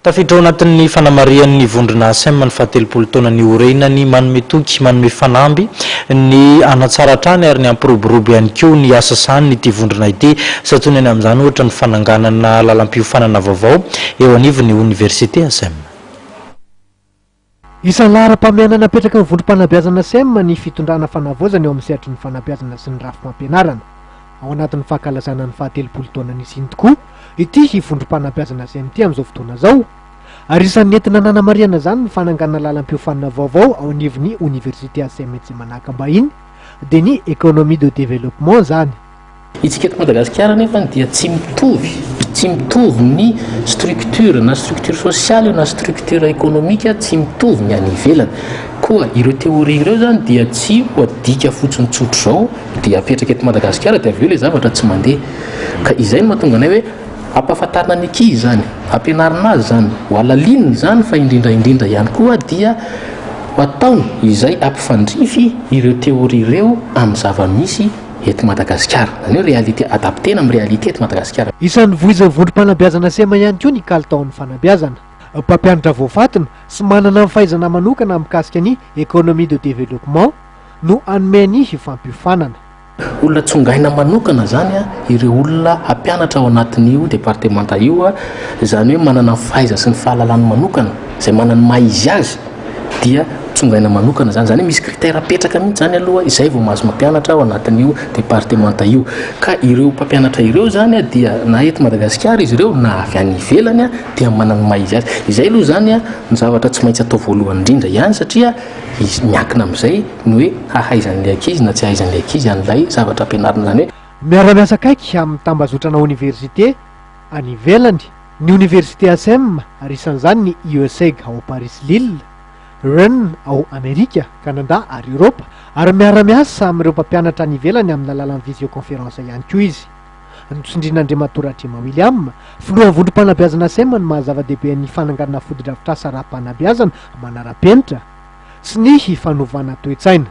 Tafiditra ao anatin'ny fanamarian'ny vondrona ASEM ny fahatelopolo taona ny orenany manome toky manome fanamby ny anatsara trany ary ny ampiroborobo ihany koa ny asa sany ity vondrona ity satonany amin'izany ohatra ny fananganana lalam-piofanana vaovao eo anivon'ny université ASEM. Isan'ny lahara-pamehanana apetraka ny vondrom-panabeazana ASEM ny fitondrana fanavaozana eo amin'ny sehatry ny fanabeazana sy ny rafim-pampianarana. Ao anatin'ny fahakalazana ny fahatelopolo taona ny isiny tokoa ity vondrom-panabeazana ASEM ity amin'izao fotoana zao. Ary isan'ny entina nanamariana zany ny fananganana lalam-piofanana vaovao ao anivon'ny université ASEM tsy manakambahiny dia ny économie de développement zany. Itsika eto Madagasikara nefa dia tsy mitovy ny structure na structure sociale na structure économique tsy mitovy ny any ivelany. Koa ireo théorie ireo zany dia tsy hoadika fotsiny tsotro zao dia apetraka eto Madagasikara dia avy eo le zavatra tsy mandeha. Ka izay no mahatonga anay hoe ampahafantarina ny ankizy zany, ampianarina azy zany, ho alalininy zany fa indrindra ihany koa dia atao izay ampifandrify ireo théorie ireo amin'ny zava-misy eto Madagasikara. Zany hoe réalité adaptena amin'ny réalité eto Madagasikara. Isan'ny voizan'ny vondrom-panabeazana ASEM ihany koa ny kalitaon'ny fanabeazana. Mpampianatra voafatina sy manana ny fahaizana manokana mikasika ny économie de développement no anome ny fifampiofanana. Olona tsongaina manokana zany ireo olona ampianatra ao anatin'io départementa io zany hoe manana ny fahaiza sy ny fahalalany manokana izay manana ny maizy azy dia tsongaina manokana zany hoe misy critère apetraka mihitsy zany aloha izay vao mahazo mampianatra ao anatin'io départementa io. Ka ireo mpampianatra ireo zany dia na eto Madagasikara izy ireo na avy any ivelany dia manana ny maizy azy. Izay aloha zany ny zavatra tsy maintsy atao voalohany indrindra ihany satria izy miankina amin'izay ny hoe hahaizan'ilay ankizy na tsy hahaizan'ilay ankizy an'ilay zavatra ampianarina zany hoe miara-miasa kaiky amin'ny tambazotrana université any ivelany ny université ASEM ary isan'izany ny UESEG ao Paris Lille, Rennes ao Amerika, Canada ary Europa ary miara-miasa amin'ireo mpampianatra any ivelany amin'ny alalan'ny visioconférence ihany koa izy. Ny Tsindrin'Andriamatora Djema William, filohan'ny vondrom-panabeazana ASEM ny mahazava-dehibe ny fananganana foto-drafitr'asa ara-panabeazana manara-penitra sy ny fanovana toe-tsaina.